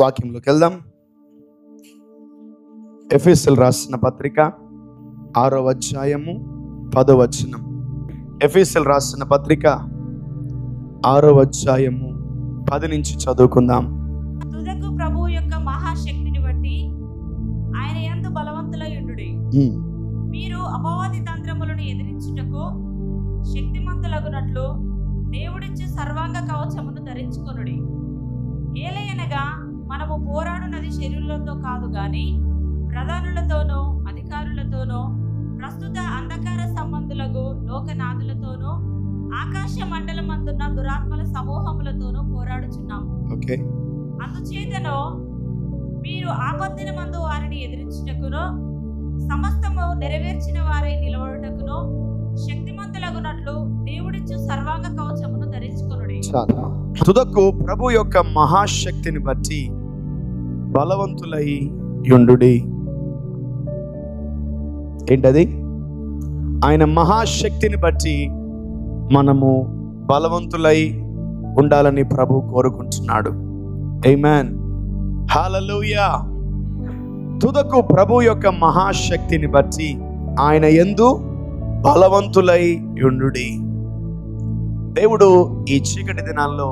వాక్యంలోకి వెళ్దాం. ఎఫెసీయులు రాసిన పత్రిక 6వ అధ్యాయము 10వ వచనం. ఎఫెసీయులు రాసిన పత్రిక 6వ అధ్యాయము 10 నుంచి చదువుకుందాం. తుదకు ప్రభువు యొక్క మహాశక్తిని బట్టి ఆయన యందు బలవంతులై ఉండుడి. మీరు అపవాది తంత్రములను ఎదిరించుటకు శక్తిమంతులగునట్లు దేవుడిచ్చే సర్వాంగ కవచమును ధరించుకొనుడి. ఏలయనగా మనము పోరాడునది శరీరులతో కాదు గాని ప్రధానులతోనూ అధికారులతోనూ ప్రస్తుత అంధకార సంబంధులకు లోకనాథులతోనూ ఆకాశ మండలమందున్న దురాత్మల సమూహములతోనూ పోరాడుచున్నాము. అందుచేతను మీరు ఆపత్తినమందు వారిని ఎదిరించుటకును సమస్తము నెరవేర్చిన వారై నిలబడుటకును శక్తిమంతులగునట్లు దేవుడిచ్చు సర్వాంగ కవచమును ధరించుకొనుడి. తుదకు ప్రభు యొక్క మహాశక్తిని బట్టి బలవంతులై యుండుడి. ఏంటది? ఆయన మహాశక్తిని బట్టి మనము బలవంతులై ఉండాలని ప్రభు కోరుకుంటున్నాడు. ఆమేన్, హల్లెలూయా. తుదకు ప్రభు యొక్క మహాశక్తిని బట్టి ఆయన యందు బలవంతులై యుండుడి. దేవుడు ఈ చీకటి దినాల్లో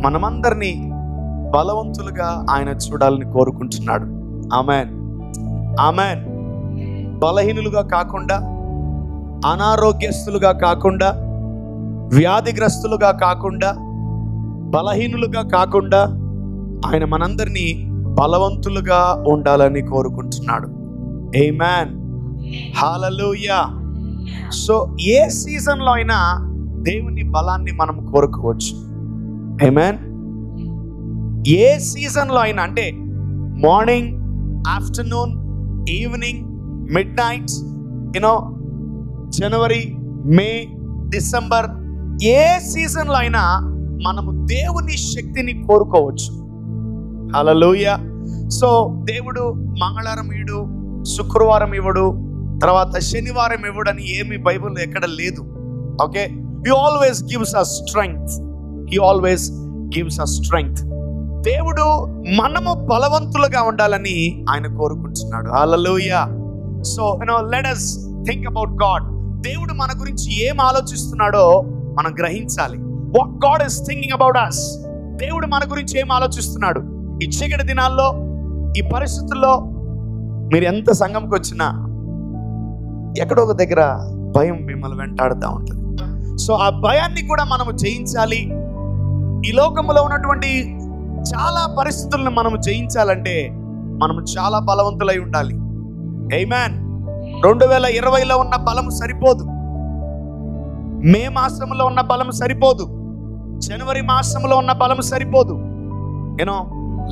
మనమందరినీ బలవంతులుగా ఆయన చూడాలని కోరుకుంటున్నాడు. ఆమేన్, ఆమేన్. బలహీనులుగా కాకుండా, అనారోగ్యస్తులుగా కాకుండా, వ్యాధిగ్రస్తులుగా కాకుండా, బలహీనులుగా కాకుండా ఆయన మనందరినీ బలవంతులుగా ఉండాలని కోరుకుంటున్నాడు. ఆమేన్, హల్లెలూయా. సో ఏ సీజన్లో అయినా దేవుని బలాన్ని మనం కోరుకోవచ్చు. ఆమేన్. ఏ సీజన్లో అయినా, అంటే morning, afternoon, evening, midnight, జనవరి, మే, డిసెంబర్, ఏ సీజన్లో అయినా మనము దేవుని శక్తిని కోరుకోవచ్చు. హల్లెలూయా. సో దేవుడు మంగళవారం ఇవ్వడు, శుక్రవారం ఇవ్వడు, తర్వాత శనివారం ఇవ్వడని ఏమి బైబిల్లో ఎక్కడ లేదు. Okay, He always gives us strength. He always gives us strength. దేవుడు మనము బలవంతులుగా ఉండాలని ఆయన కోరుకుంటున్నాడు. Hallelujah. So let us think about God. దేవుడు మన గురించి ఏం ఆలోచిస్తున్నాడో మనం గ్రహించాలి. What God is thinking about us. దేవుడు మన గురించి ఏం ఆలోచిస్తున్నాడు. ఈ చీకటి దినాల్లో, ఈ పరిస్థితుల్లో మీరు ఎంత సంఘంకి వచ్చినా ఎక్కడో ఒక దగ్గర భయం మిమ్మల్ని వెంటాడుతూ ఉంటుంది. సో ఆ భయాన్ని కూడా మనము జయించాలి. ఈ లోకంలో ఉన్నటువంటి చాలా పరిస్థితులను మనము జయించాలంటే మనము చాలా బలవంతులై ఉండాలి. ఆమేన్. 2020లో ఉన్న బలం సరిపోదు, మే మాసంలో ఉన్న బలం సరిపోదు, జనవరి మాసంలో ఉన్న బలం సరిపోదు.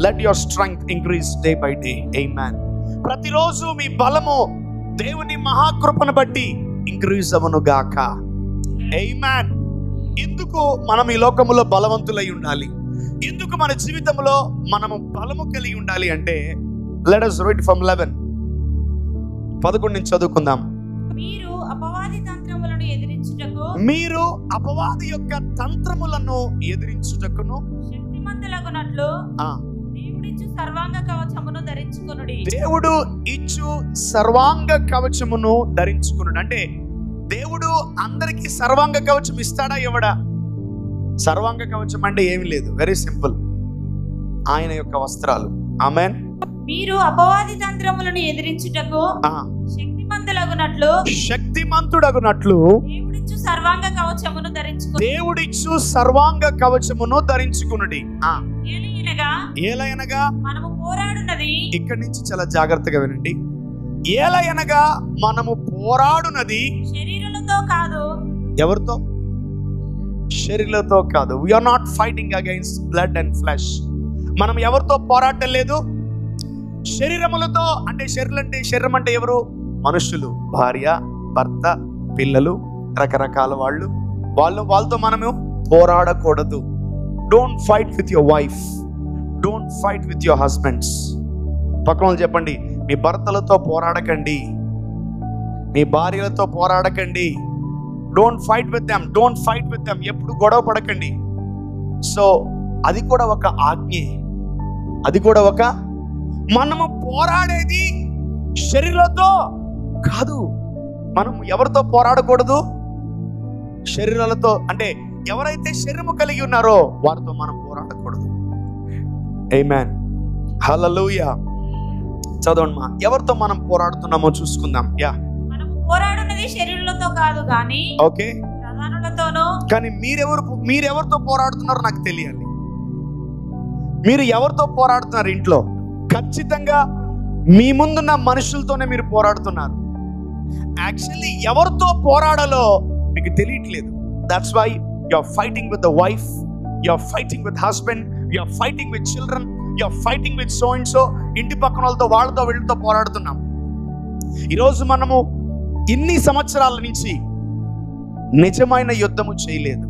Let your strength increase day by day. Amen. ప్రతిరోజు మీ బలము దేవుని మహాకృపను బట్టి ఇంక్రీజ్ అవ్వను గాక. ఆమేన్. ఎందుకు మనం ఈ లోకములో బలవంతులై ఉండాలి? ఎందుకు మన జీవితంలో మనము బలము కలిగి ఉండాలి అంటే, లెట్ us read from 11 నుంచి చదువుకుందాం. మీరు అపవాది తంత్రములను ఎదిరించుటకు, మీరు అపవాది యొక్క తంత్రములను ఎదిరించుటకును శక్తిమంతులగునట్లు దేవుడిచ్చు సర్వాంగ కవచమును ధరించుకొనుడి. దేవుడు ఇచ్చు సర్వాంగ కవచమును ధరించుకొనుడి. అంటే దేవుడు అందరికీ సర్వాంగ కవచం ఇస్తాడా, ఇవ్వడా? సర్వాంగ కవచం అంటే ఏమి లేదు, వెరీ సింపుల్, ఆయన యొక్క వస్త్రాలు. ఆమేన్. మీరు అపవాది తంత్రములను ఎదిరించుటకు శక్తిమంతుడగునట్లు దేవుడిచ్చు సర్వాంగ కవచమును ధరించుకొనుడి. దేవుడిచ్చు సర్వాంగ కవచమును ధరించుకొనుడి. ఏలయనగా మనము పోరాడునది, ఇక్కడి నుంచి చాలా జాగ్రత్తగా వినండి. ఏలయనగా మనము పోరాడునది శరీరులతో కాదు. ఎవరితో? శరీరులతో కాదు. we are not fighting against blood and flesh. మనం ఎవరితో పోరాటం లేదు, శరీరములతో. అంటే శరీరం అంటే ఎవరు? మనుషులు, భార్య, భర్త, పిల్లలు, రకరకాల వాళ్ళతో మనము పోరాడకూడదు. Don't fight with your wife, don't fight with your husbands. పక్కన చెప్పండి, మీ భర్తలతో పోరాడకండి, మీ భార్యలతో పోరాడకండి. Don't fight with them, don't fight with them. ఎప్పుడు గొడవ పడకండి. సో అది కూడా ఒక ఆజ్ఞే. అది కూడా మనము పోరాడేది శరీరంతో కాదు. మనం ఎవరితో పోరాడకూడదు? శరీరాలతో. అంటే ఎవరైతే శరీరము కలిగి ఉన్నారో వారితో మనం పోరాడకూడదు. ఆమేన్, హల్లెలూయా. చదవండి మా, ఎవరితో మనం పోరాడుతున్నామో చూసుకుందాం. మనము పోరాడున్నది శరీరులతో కాదు గాని ఓకే, ప్రధానులతోనూ. కానీ మీరెవరితో పోరాడుతున్నారో నాకు తెలియాలి. మీరు ఎవరితో పోరాడుతున్నారు? ఇంట్లో ఖచ్చితంగా మీ ముందున్న మనుషులతోనే మీరు పోరాడుతున్నారు. యాక్చువల్లీ ఎవరితో పోరాడాలో మీకు తెలియట్లేదు. That's why you are fighting with the wife, you are fighting with husband, you are fighting with children, you are fighting with so and so. ఇంటి పక్కన వాళ్ళతో వీళ్ళతో పోరాడుతున్నాం. ఈరోజు మనము ఇన్ని సంవత్సరాల నుంచి నిజమైన యుద్ధము చేయలేదు.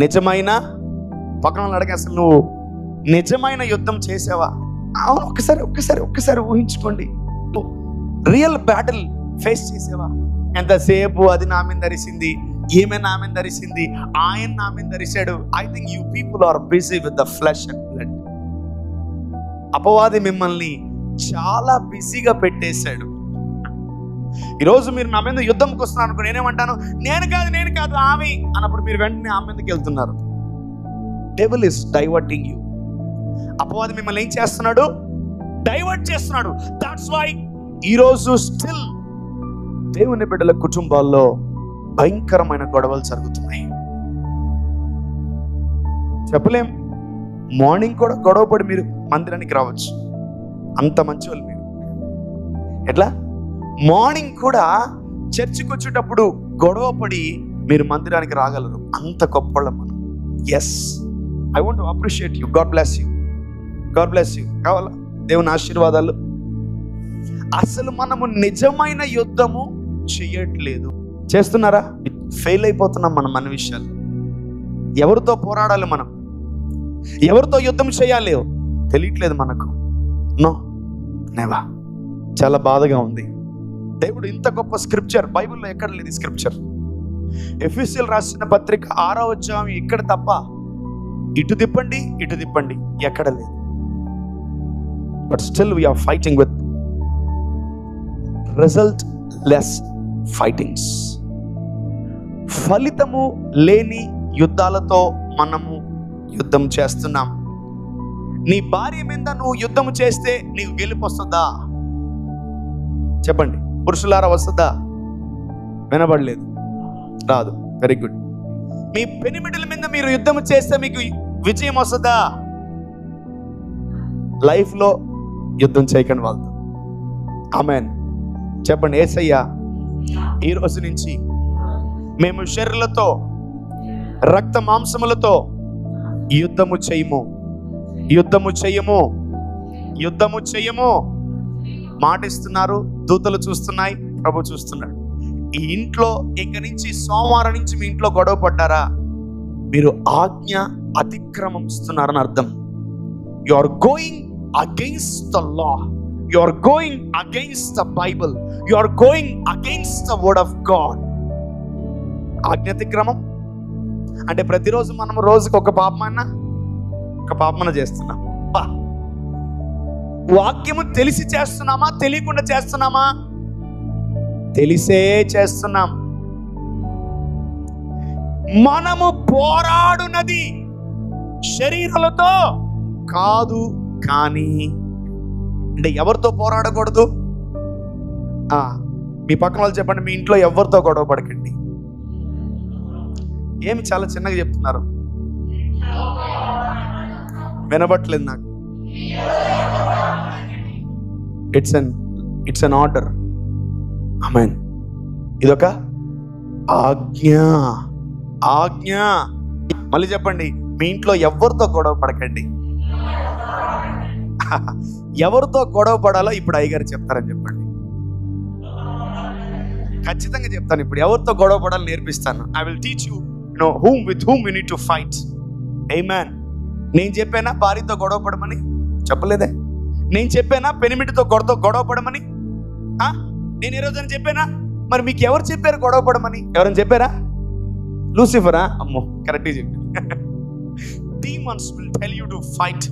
నిజమైన పక్కన అడిగి, అసలు నువ్వు నిజమైన యుద్ధం చేసావా? అవును, ఒక్కసారి ఊహించుకోండి. రియల్ బ్యాటిల్ ఫేస్ చేసావా? ఎంతసేపు అది నా మీద ధరిసింది, ఈమె నా మీద ధరిసింది, ఆయన నా మీద ధరిశాడు. I think you people are busy with the flesh and blood. అపవాది మిమ్మల్ని చాలా బిజీగా పెట్టేశాడు. ఈరోజు మీరు నా మీద యుద్ధంకి వస్తున్నారు అనుకో, నేనేమంటాను, నేను కాదు ఆమె అన్నప్పుడు మీరు వెంటనే ఆమె మీదకి వెళ్తున్నారు. Devil is diverting you. అపవాది మిమ్మల్ని ఏం చేస్తున్నాడు? డైవర్ట్ చేస్తున్నాడు. దట్స్ వై ఈరోజు స్టిల్ దేవుని బిడ్డల కుటుంబాల్లో భయంకరమైన గొడవలు జరుగుతున్నాయి. చెప్పలేం. మార్నింగ్ కూడా గొడవపడి మీరు మందిరానికి రావచ్చు, అంత మంచి వాళ్ళు మీరు. ఎట్లా? మార్నింగ్ కూడా చర్చికి వచ్చేటప్పుడు గొడవపడి మీరు మందిరానికి రాగలరు, అంత గొప్పవాళ్ళం మనం. Yes, I want to appreciate you. God bless you, God bless you. కావాలా దేవుని ఆశీర్వాదాలు? అసలు మనము నిజమైన యుద్ధము చేయట్లేదు. చేస్తున్నారా? ఫెయిల్ అయిపోతున్నాం మనం మన విషయాలు. ఎవరితో పోరాడాలి మనం? ఎవరితో యుద్ధం చేయాలి తెలియట్లేదు మనకు. No, never. చాలా బాధగా ఉంది. దేవుడు ఇంత గొప్ప స్క్రిప్చర్ బైబిల్లో ఎక్కడ లేదు. స్క్రిప్చర్ ఎఫెసీయులు రాసిన పత్రిక 6వ అధ్యాయం ఇక్కడ తప్ప ఇటు తిప్పండి ఎక్కడ లేదు. But still we are fighting with result less fightings. ఫలితము లేని యుద్ధాలతో మనము యుద్ధం చేస్తున్నాం. నీ భార్య మీద నువ్వు యుద్ధం చేస్తే నీకు గెలుపు వస్తుందా? చెప్పండి పురుషులారా, వస్తుందా? వినబడలేదు, రాదు. Very good. మీ పెనిమిటిల మీద మీరు యుద్ధం చేస్తే మీకు విజయం వస్తుందా? లైఫ్లో యుద్ధం చేయకండి వాళ్ళతో. ఆమేన్. చెప్పండి, యేసయ్యా ఈ రోజు నుంచి మేము శరీరాలతో రక్త మాంసములతో యుద్ధము చేయము. మాటిస్తున్నారు, దూతలు చూస్తున్నాయి, ప్రభు చూస్తున్నాడు. ఈ ఇంట్లో ఇంక నుంచి సోమవారం నుంచి మీ ఇంట్లో గొడవ పడ్డారా, మీరు ఆజ్ఞ అతిక్రమిస్తున్నారని అర్థం. You are going against the law, you are going against the Bible, you are going against the word of God. ఆజ్ఞ అతిక్రమం అంటే ప్రతిరోజు మనం రోజుకి ఒక పాపమన్నా చేస్తున్నాం. వాక్యము తెలిసి చేస్తున్నామా, తెలియకుండా చేస్తున్నామా? తెలిసే చేస్తున్నాం. మనము పోరాడునది శరీరాలతో కాదు, కానీ అంటే ఎవరితో పోరాడకూడదు? మీ పక్కన వాళ్ళు చెప్పండి, మీ ఇంట్లో ఎవరితో గొడవ పడకండి. ఏమి చాలా చిన్నగా చెప్తున్నారు, వినబట్లేదు నాకు. It's an order. ఆమేన్. ఇదొక ఆజ్ఞ. మళ్ళీ చెప్పండి, మీ ఇంట్లో ఎవరితో గొడవ పడకండి. ఎవరితో గొడవ పడాలో ఇప్పుడు అయ్యగారు చెప్తారని చెప్పండి. ఖచ్చితంగా చెప్తాను. ఇప్పుడు ఎవరితో గొడవ పడాలో నేర్పిస్తాను. I will teach you with whom you need to fight. Amen. నేను చెప్పానా భార్యతో గొడవ పడమని? చెప్పలేదే. నేను చెప్పానా పెనిమిటితో గొడవ పడమని? నేను ఈ రోజు చెప్పానా? మరి మీకు ఎవరు చెప్పారు గొడవ పడమని? ఎవరైనా చెప్పారా? లూసిఫరా? అమ్మో, కరెక్ట్గా చెప్పింది. Demons will tell you to fight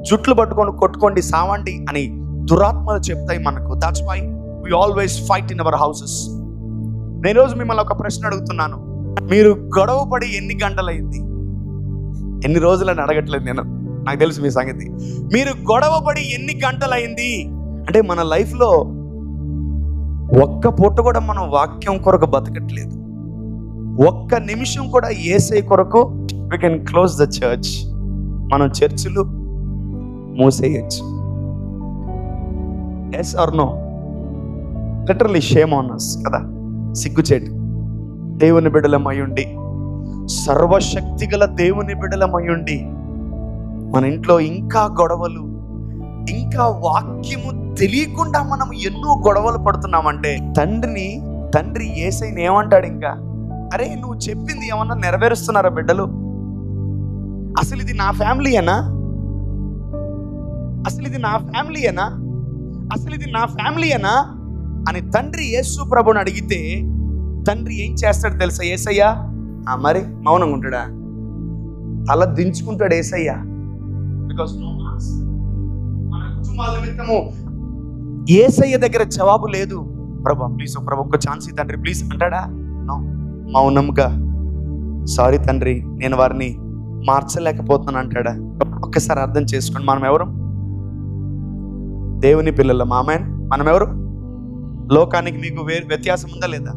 జుట్లు పట్టుకొని కొట్టుకోండి, సావండి అని దురాత్మలు చెప్తాయి మనకు. That's why we always fight in our houses. నేను రోజు మిమ్మల్ని ఒక ప్రశ్న అడుగుతున్నాను. మీరు గొడవ పడి ఎన్ని గంటలైంది? ఎన్ని రోజులని అడగట్లేదు నేను, నాకు తెలుసు మీ సంగతి. మీరు గొడవ పడి ఎన్ని గంటలైంది అంటే మన లైఫ్లో ఒక్క పూట కూడా మనం వాక్యం కొరకు బతకట్లేదు. ఒక్క నిమిషం కూడా యేసయ్య కొరకు we can close the church. మనం చర్చిలు మూసేయచ్చు. Yes or no? Literally shame on us కదా. సిగ్గుచేటు. దేవుని బిడ్డలమయ్యుండి, సర్వశక్తి గల దేవుని బిడ్డలమయ్యుండి మన ఇంట్లో ఇంకా గొడవలు, ఇంకా వాక్యము తెలియకుండా మనం ఎన్నో గొడవలు పడుతున్నామంటే తండ్రి యేసయ్యని ఏమంటాడు? ఇంకా అరే నువ్వు చెప్పింది ఏమన్నా నెరవేరుస్తున్నారా బిడ్డలు? అసలు ఇది నా ఫ్యామిలీయేనా? అసలు ఇది నా ఫ్యామిలీయేనా? అసలు ఇది నా ఫ్యామిలీయేనా అని తండ్రి యేసు ప్రభుని అడిగితే తండ్రి ఏం చేస్తాడు తెలుసా? యేసయ్య మరి మౌనంగా ఉంటాడా? తల దించుకుంటాడు యేసయ్య. Because no answer. మన కుటుంబాల నిమిత్తము యేసయ్య దగ్గర జవాబు లేదు. ప్రభు ప్లీజ్, ప్రభు ఒక్క ఛాన్స్ తండ్రి ప్లీజ్ అంటాడా? నో. మౌనంగా సారీ తండ్రి నేను వారిని మార్చలేకపోతున్నాను అంటాడా? ఒక్కసారి అర్థం చేసుకోండి. మనం ఎవరు? దేవుని పిల్లలం. ఆమేన్. మనం ఎవరు? లోకానికి మీకు వ్యత్యాసం ఉందా లేదా?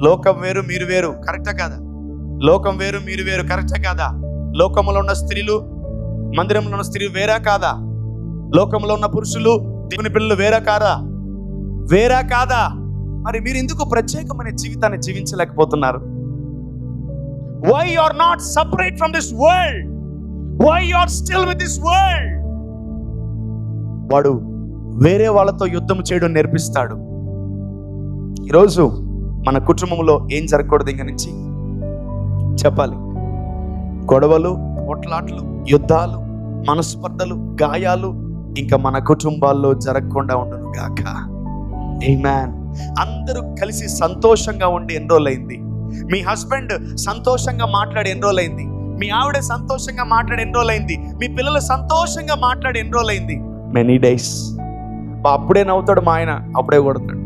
లోకం వేరు, మీరు వేరు, కరెక్టా కాదా? లోకం వేరు, మీరు వేరు, కరెక్టా కాదా? లోకంలో ఉన్న స్త్రీలు, మందిరంలో ఉన్న స్త్రీలు వేరా కాదా? లోకంలో ఉన్న పురుషులు, దేవుని పిల్లలు వేరా కాదా? వేరా కాదా? మరి మీరు ఎందుకు ప్రత్యేకమైన జీవితాన్ని జీవించలేకపోతున్నారు? Why you are not separate from this world? Why you are still with this world? వాడు వేరే వాళ్ళతో యుద్ధం చేయడం నేర్పిస్తాడు. ఈరోజు మన కుటుంబంలో ఏం జరగకూడదు ఇంకా నుంచి చెప్పాలి. గొడవలు, పోట్లాట్లు, యుద్ధాలు, మనస్పర్ధలు, గాయాలు ఇంకా మన కుటుంబాల్లో జరగకుండా ఉండను గాక. ఆమేన్. అందరూ కలిసి సంతోషంగా ఉండి ఎన్ని రోజులైంది? మీ హస్బెండ్ సంతోషంగా మాట్లాడి ఎన్ని రోజులైంది? మీ ఆవిడ సంతోషంగా మాట్లాడి ఎన్ని రోజులైంది? మీ పిల్లలు సంతోషంగా మాట్లాడి ఎన్ని రోజులైంది? Many days. అప్పుడే నవ్వుతాడు మా ఆయన, అప్పుడే కొడతాడు,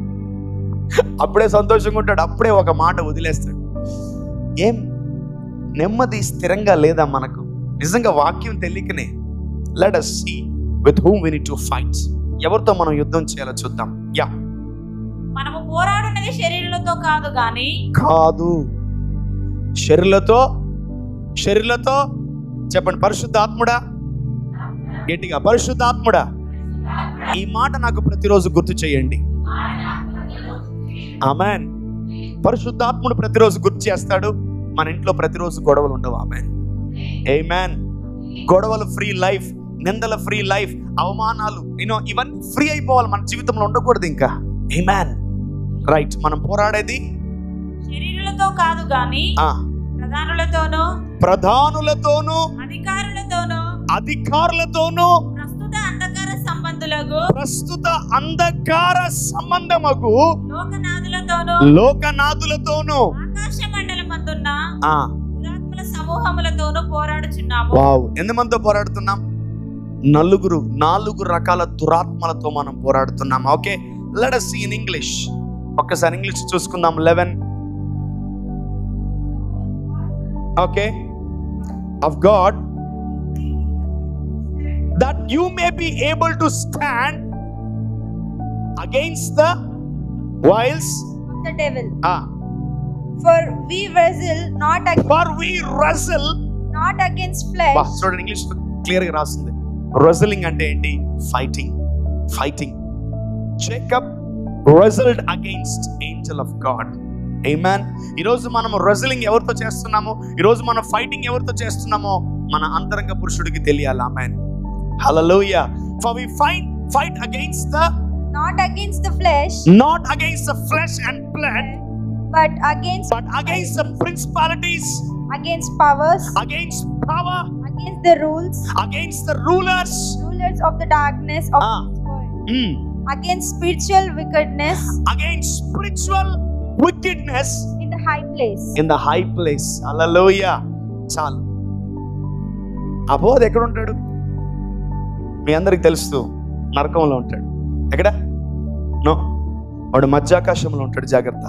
అప్పుడే సంతోషంగా ఉంటాడు, అప్పుడే ఒక మాట వదిలేస్తాడు. ఏం నెమ్మది స్థిరంగా లేదా మనకు? నిజంగా వాక్యం తెలియకనే let us see with whom we need to fight. ఎవరితో మనం యుద్ధం చేయాలో చూద్దాం. యా, మనము పోరాడున్నది శరీరులతో కాదు గాని. కాదు. శరీరులతో చెప్పండి. పరిశుద్ధాత్ముడా, గట్టిగా పరిశుద్ధాత్ముడా. ఈ మాట నాకు ప్రతిరోజు గుర్తు చేయండి. ఆమేన్. పరిశుద్ధాత్ముడు ప్రతిరోజు గుర్తు చేస్తాడు. మన ఇంట్లో ప్రతిరోజు గొడవలు ఉండవు. ఆమేన్. ఆమేన్. గొడవలు ఫ్రీ లైఫ్, నిందల ఫ్రీ లైఫ్, అవమానాలు ఇవన్నీ ఫ్రీ అయిపోవాలి. మన జీవితంలో ఉండకూడదు ఇంకా. ఆమేన్. రైట్. మనం పోరాడేది శరీరులతో కాదు గాని ప్రధానులతోనూ అధికారులతోనూ ప్రస్తుత అంధకార సంబంధమగు లోకనాథులతోనూ ఆకాశ మండలమందున్న దురాత్మల సమూహములతోనూ పోరాడుచున్నాము. వావ్. ఎంతమందితో పోరాడుతున్నాం? 4 రకాల దురాత్మలతో మనం పోరాడుతున్నాం. Okay, let us see in English. ఒక్కసారి ఇంగ్లీష్ చూసుకుందాం. 11. Okay. of God, that you may be able to stand against the wiles of the devil. For we wrestle not against flesh. చూడండి, ఇంగ్లీష్ క్లియర్ గా రాస్తుంది. wrestling అంటే ఏంటి? Fighting. Jacob wrestled against angel of God. Amen. ఈరోజు మనం wrestling ఎవరితో చేస్తున్నామో, ఈరోజు మనం ఫైటింగ్ ఎవరితో చేస్తున్నామో మన అంతరంగ పురుషుడికి తెలియాలి. ఆమేన్. హల్లెలూయా. For we fight against the not against the flesh and blood, but against the principalities, against powers, against power, against the rulers of the darkness of this world, against spiritual wickedness in the high place. Hallelujah. చాలు. అపోవాది ఎక్కడ ఉంటాడు? మీ అందరికి తెలుసు, నరకంలో ఉంటాడు. ఎక్కడ? No, వాడు మధ్యాకాశంలో ఉంటాడు. జాగ్రత్త.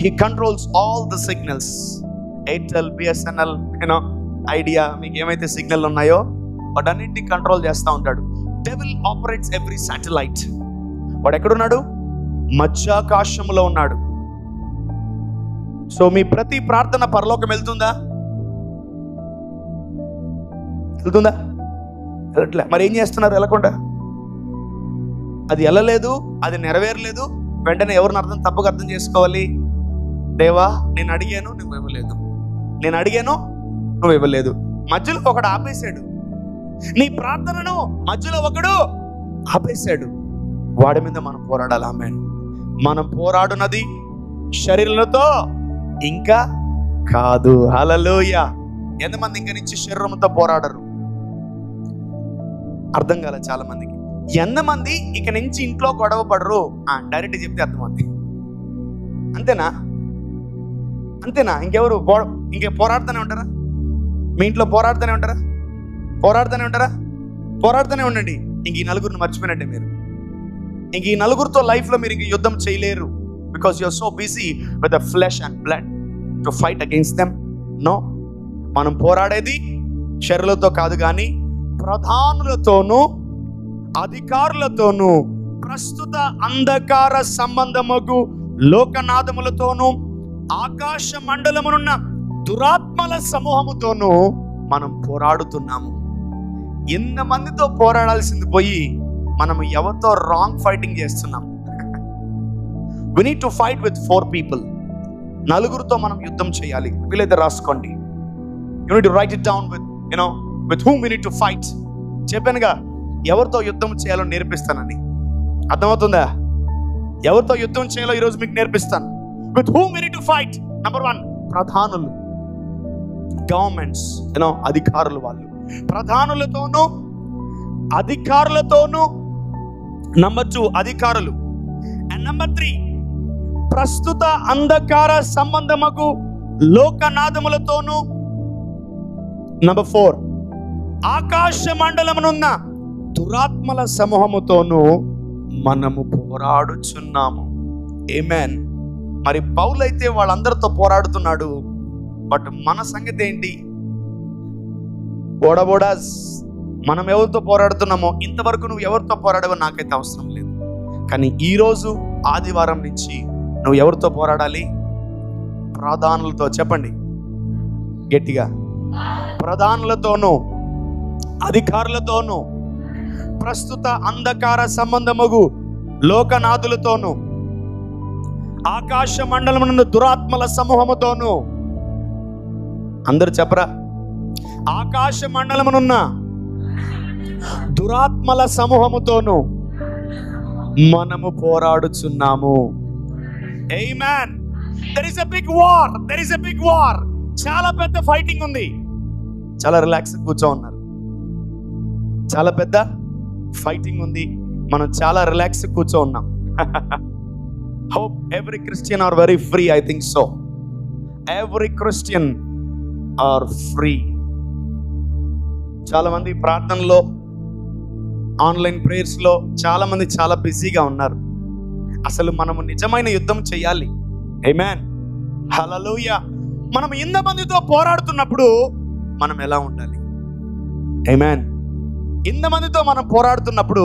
He controls all the signals. Airtel, BSNL, idea, మీకు ఏమైతే సిగ్నల్ ఉన్నాయో వాటన్నింటినీ కంట్రోల్ చేస్తూ ఉంటాడు. Devil operates every satellite. వాడు ఎక్కడున్నాడు? మధ్యాకాశంలో ఉన్నాడు. సో మీ ప్రతి ప్రార్థన పరలోకం వెళ్తుందా? వెళ్తుందా? వెళ్ళట్లే. మరి ఏం చేస్తున్నారు వెళ్ళకుండా? అది వెళ్ళలేదు, అది నెరవేరలేదు. వెంటనే ఎవరిని తప్పుగా అర్థం చేసుకోవాలి? దేవా, నేను అడిగాను, నువ్వు ఇవ్వలేదు. నేను అడిగాను, నువ్వు ఇవ్వలేదు. మధ్యలో ఒకడు ఆపేశాడు నీ ప్రార్థనను. మధ్యలో ఒకడు ఆపేశాడు. వాడి మీద మనం పోరాడాలి. ఆమేన్. మనం పోరాడునది శరీరంతో ఇంకా కాదు. హల్లెలూయా. ఎంతమంది ఇంక నుంచి శరీరంతో పోరాడరు? అర్థం కాలే చాలా మందికి. ఎంతమంది ఇక నుంచి ఇంట్లో గొడవ పడరు? డైరెక్ట్ చెప్తే అర్థమవుతుంది. అంతేనా? అంతేనా? ఇంకెవరు పోరాడుతూనే ఉంటారా? మీ ఇంట్లో పోరాడుతూనే ఉంటారా? పోరాడుతూనే ఉంటారా? పోరాడుతూనే ఉండండి. ఇంక ఈ నలుగురిని మర్చిపోయినట్టే మీరు. ఇంక ఈ నలుగురితో లైఫ్లో మీరు ఇంక యుద్ధం చేయలేరు. Because you are so busy with the flesh and blood to fight against them. No, మనం పోరాడేది శరీరులతో కాదు, కానీ ప్రధానులతోనూ అధికారులతోనూ ప్రస్తుత అంధకార సంబంధముకు లోకనాథములతోనూ ఆకాశ మండలమునున్న దురాత్మల సమూహముతోనూ మనం పోరాడుతున్నాము. ఎంతమందితో పోరాడాల్సింది పోయి మనము ఎవరితో రాంగ్ ఫైటింగ్ చేస్తున్నాం? We need to fight with 4 people. నలుగురితో మనం యుద్ధం చేయాలి. వీలైతే రాసుకోండి. You need to write it down with whom we need to fight. చెప్పానుగా ఎవరితో యుద్ధం చేయాలో నేర్పిస్తానని. అర్థమవుతుందా? ఎవరితో యుద్ధం చేయాలో ఈరోజు మీకు నేర్పిస్తాను. With whom we need to fight. Number 1, ప్రధానులు, గవర్నమెంట్స్, అధికారులు. వాళ్ళు ప్రధానులతోనూ అధికారులతోనూ. Number 2, అధికారులు. అండ్ Number 3, ప్రస్తుత అంధకార సంబంధముకు లోకనాథములతోనూ. Number 4, ఆకాశ మండలమునున్న దురాత్మల సమూహముతోనూ మనము పోరాడుచున్నాము. ఆమేన్. మరి పౌలైతే వాళ్ళందరితో పోరాడుతున్నాడు. బట్ మన సంగతి ఏంటి? బోడబోడాస్, మనం ఎవరితో పోరాడుతున్నామో ఇంతవరకు నువ్వు ఎవరితో పోరాడావో నాకైతే అవసరం లేదు. కానీ ఈరోజు ఆదివారం నుంచి నువ్వు ఎవరితో పోరాడాలి? ప్రధానులతో. చెప్పండి గట్టిగా. ప్రధానులతోనూ అధికారులతోనూ ప్రస్తుత అంధకార సంబంధముగు లోకనాథులతోనూ ఆకాశ మండలమున దురాత్మల సమూహముతోనూ. అందరూ చెప్పరా? ఆకాశ మండలమునున్న దురాత్మల సమూహముతోనూ మనము పోరాడుచున్నాము. ఆమేన్. There is a big war. There is a big war. చాలా పెద్ద ఫైటింగ్ ఉంది. చాలా రిలాక్స్ కూర్చో ఉన్నారు. చాలా పెద్ద ఫైటింగ్ ఉంది. మనం చాలా రిలాక్స్ కూర్చో ఉన్నాం. Hope every Christian are very free. I think so. Every Christian are free. చాలా మంది ప్రార్థనలో, ఆన్లైన్ ప్రేయర్స్లో చాలా మంది చాలా బిజీగా ఉన్నారు. అసలు మనము నిజమైన యుద్ధం చేయాలి. ఆమేన్. హల్లెలూయా. మనం ఇంతమందితో పోరాడుతున్నప్పుడు మనం ఎలా ఉండాలి? ఆమేన్. ఇంతమందితో మనం పోరాడుతున్నప్పుడు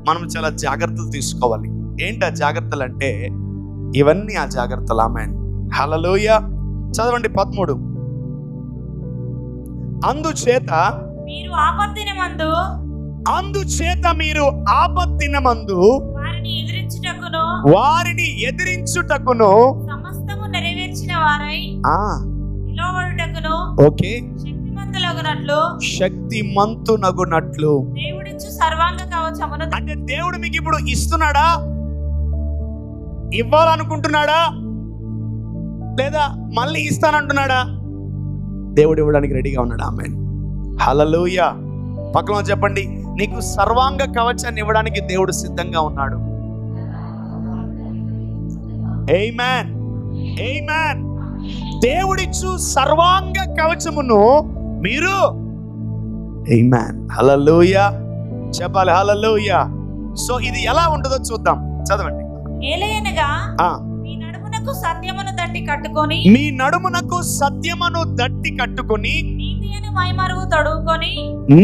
మనం చాలా జాగ్రత్తలు తీసుకోవాలి. ఏంటి ఆ జాగ్రత్తలు అంటే? ఇవన్నీ ఆ జాగ్రత్తలు. ఆమేన్. హల్లెలూయా. చదవండి 13. అందుచేత మీరు ఆపత్తినమందు వారిని ఎదిరించుటకును సమస్తము నెరవేర్చిన వారై నిలవబడుటకును ఓకే శక్తిమంతునగునట్లు దేవుడిచ్చు సర్వాంగ కవచమును. అంటే దేవుడు మీకు ఇప్పుడు ఇస్తున్నాడా? ఇవ్వాలనుకుంటున్నాడా? లేదా మళ్ళీ ఇస్తానంటున్నాడా? దేవుడు ఇవ్వడానికి రెడీగా ఉన్నాడు. ఆమేన్. హల్లెలూయా. పక్కన చెప్పండి, నీకు సర్వాంగ కవచాన్ని ఇవ్వడానికి దేవుడు సిద్ధంగా ఉన్నాడు. ఆమేన్. ఆమేన్. దేవుడిచ్చు సర్వాంగ కవచమును మీరు. ఆమేన్. హల్లెలూయా. చెప్పాలి హల్లెలూయా. సో ఇది ఎలా ఉంటుందో చూద్దాం, చదవండి. ఏలయనగా ఆ, మీ నడుమునకు సత్యమును దట్టి కట్టుకొని, మీ నడుమునకు సత్యమును దట్టి కట్టుకొని, నీతి అను మైమరువు తొడుగుకొని,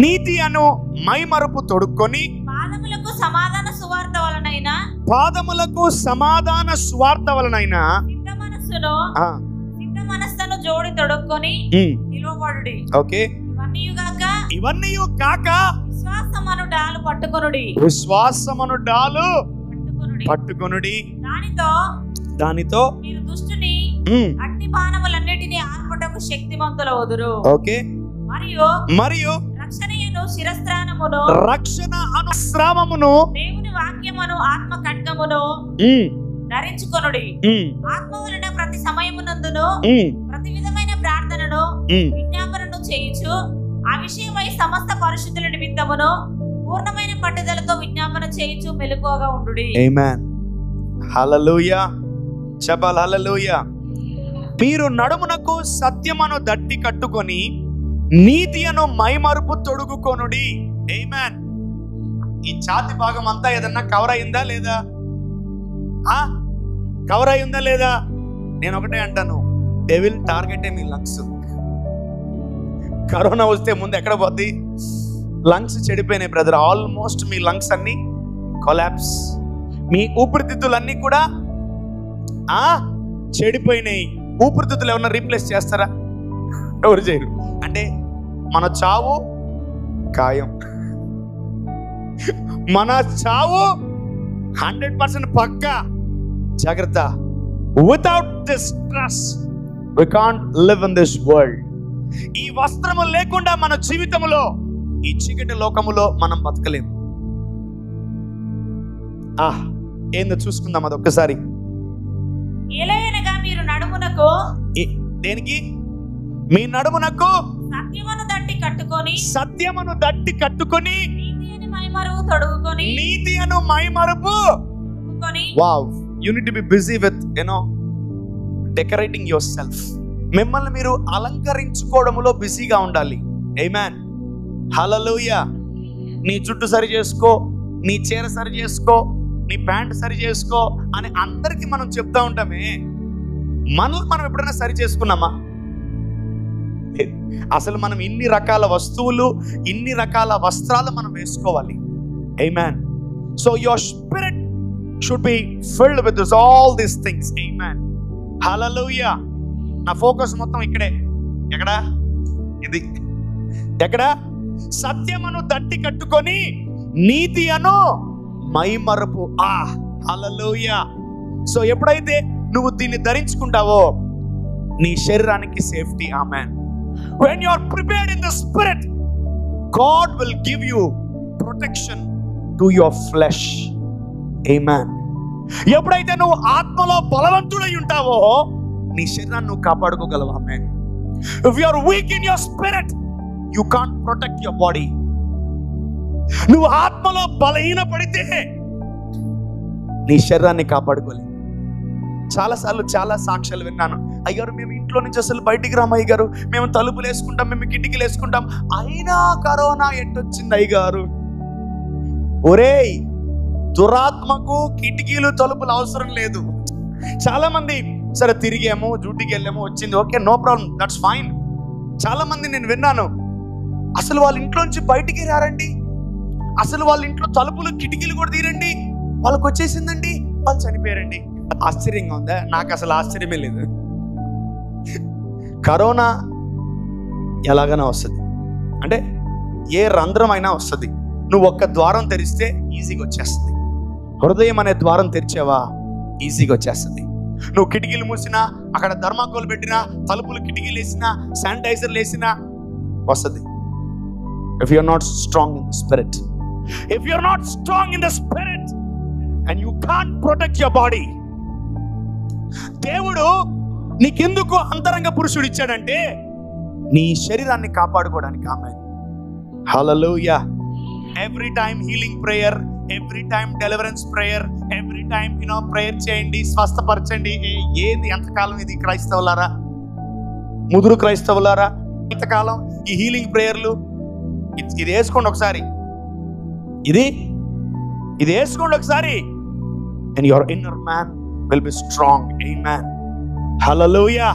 నీతి అను మైమరుపు తొడుక్కొని, పాదములకు సమాధాన సువార్త వలనైన, పాదములకు సమాధాన స్వార్థ వలనైన సిద్ధ మనస్సును ఆ, సిద్ధ మనస్సును జోడి తొడుక్కొని నిలువబడుడి. ఓకే, ఇవన్నీ కాక విశ్వాసమను డాలు పట్టుకొనుడి, విశ్వాసమును డాలు పట్టుకొనుడి, దానితో మీరు దుష్టుని అగ్ని బాణములన్నిటినీ ఆర్పటకు శక్తిమంతులవుదురు. ఓకే, మరియు రక్షణయను శిరస్త్రాణమును, రక్షణ అనుస్రావమును, దేవుని వాక్యమును ఆత్మ ఖడ్గమును ధరించుకొనుడి. ఆత్మ వలన ప్రతి సమయమునందును ప్రతి విధమైన ప్రార్థనను విజ్ఞాపనను చేయుచు ఆ విషయమై సమస్త పరిశుద్ధుల నిమిత్తమును పూర్ణమైన పట్టుదలతో విజ్ఞాపన చేయుచు మెలకువగా ఉండుడి. ఆమేన్. హల్లెలూయా. చెప్పాలి హల్లెలూయా. మీరు నడుమునకు సత్యమును దట్టి కట్టుకొని, నీతి అను మైమరుపు తొడుగుకొనుడి. ఆమేన్. ఈ ఛాతి భాగం అంతా ఏదన్నా కవర్ అయిందా లేదా? కవర్ అయిందా లేదా? నేను ఒకటే అంటాను, డెవిల్ టార్గెటే మీ లంగ్స్. కరోనా వస్తే ముందు ఎక్కడ పోద్ది? లంగ్స్ చెడిపోయినాయి బ్రదర్. ఆల్మోస్ట్ మీ లంగ్స్ అన్ని కొలాప్స్. మీ ఊపిరితిత్తులన్నీ కూడా చెడిపోయినాయి. ఊపిరితిత్తులు ఏమన్నా రీప్లేస్ చేస్తారా? ఎవరు చేయరు. అంటే మన చావు ఖాయం, మన చావు 100% పక్కా. జాగ్రత్త. Without this stress we can't live in this world. ఈ వస్త్రము లేకుండా మన జీవితంలో, ఈ చీకటి లోకములో మనం బతకలేము. ఏందో చూసుకుందాం అది ఒక్కసారి. ఏలయనగా మీరు నడుమునకు, దేనికి? మీ నడుమునకు సత్యమును దట్టి కట్టుకొని, సత్యమును దట్టి కట్టుకొని, నీతి అను మైమరువు తొడుగుకొని, నీతి అను మైమరుపు తొడుగుకొని. Wow, you need to be busy with decorating your సెల్ఫ్. మిమ్మల్ని మీరు అలంకరించుకోవడంలో బిజీగా ఉండాలి. ఆమేన్. హల్లెలూయా. నీ జుట్టు సరి చేసుకో, నీ చీర సరి చేసుకో, నీ ప్యాంట్ సరి చేసుకో అని అందరికీ మనం చెప్తా ఉంటామే. మనం ఎప్పుడైనా సరి చేసుకున్నామా? అసలు మనం ఇన్ని రకాల వస్తువులు, ఇన్ని రకాల వస్త్రాలు మనం వేసుకోవాలి. Amen. So your spirit should be filled with all these things. Amen. Hallelujah. నా ఫోకస్ మొత్తం ఇక్కడే. ఎక్కడ? ఇది ఎక్కడ? సత్యమును దట్టి కట్టుకొని, నీతి అను మైమరుపు. హల్లెలూయా. సో ఎప్పుడైతే నువ్వు దీన్ని ధరించుకుంటావో నీ శరీరానికి safety. Amen. When you are prepared in the spirit, God will give you protection to your flesh. Amen. ఎప్పుడైతే నువ్వు ఆత్మలో బలవంతుడై ఉంటావో నీ శరీరాన్ని నువ్వు కాపాడుకోగలవు. ఆమేన్. If you are weak in your spirit, you can't protect your body. నువ్వు ఆత్మలో బలహీనపడితే నీ శరీరాన్ని కాపాడుకోలేవు. చాలాసార్లు చాలా సాక్ష్యాలు విన్నాను. అయ్యారు మేము ఇంట్లో నుంచి అసలు బయటికి రాము అయ్యగారు, మేము తలుపులు వేసుకుంటాం, మేము కిటికీలు వేసుకుంటాం, అయినా కరోనా ఎట్టొచ్చింది అయ్యగారు. ఒరేయ్, దురాత్మకు కిటికీలు తలుపులు అవసరం లేదు. చాలా మంది సరే తిరిగాము, డ్యూటీకి వెళ్ళాము, వచ్చింది, okay, no problem, that's fine. చాలా మంది నేను విన్నాను, అసలు వాళ్ళ ఇంట్లోంచి బయటికి రారండి, అసలు వాళ్ళ ఇంట్లో తలుపులు కిటికీలు కూడా తీరండి, వాళ్ళకి వచ్చేసిందండి, వాళ్ళు చనిపోయారండి. ఆశ్చర్యంగా ఉందా? నాకు అసలు ఆశ్చర్యమే లేదు. కరోనా ఎలాగైనా వస్తుంది, అంటే ఏ రంధ్రం అయినా వస్తుంది. నువ్వు ఒక్క ద్వారం తెరిస్తే ఈజీగా వచ్చేస్తుంది. హృదయం అనే ద్వారం తెరిచావా ఈజీగా వచ్చేస్తుంది. నువ్వు కిటికీలు మూసినా, అక్కడ థర్మాకోల్ పెట్టినా, తలుపులు కిటికీలు వేసినా, శానిటైజర్లు వేసినా వస్తుంది. If you are not strong in the spirit, if you are not strong in the spirit and you can't protect your body, దేవుడు నీకెందుకు అంతరంగ పురుషుడు ఇచ్చాడంటే నీ శరీరాన్ని కాపాడుకోవడానికి. Amen. Hallelujah. Every time healing prayer, every time deliverance prayer, every time prayer చేయండి, స్వస్థపరచండి. ఏంది ఎంతకాలం ఇది? క్రైస్తవులారా, ముదురు క్రైస్తవులారా, ఎంతకాలం ఈ హీలింగ్ ప్రేయర్లు? ఇది వేసుకోండి ఒకసారి. ఇది వేసుకోండి ఒకసారి. And your inner man will be strong. Amen. Hallelujah.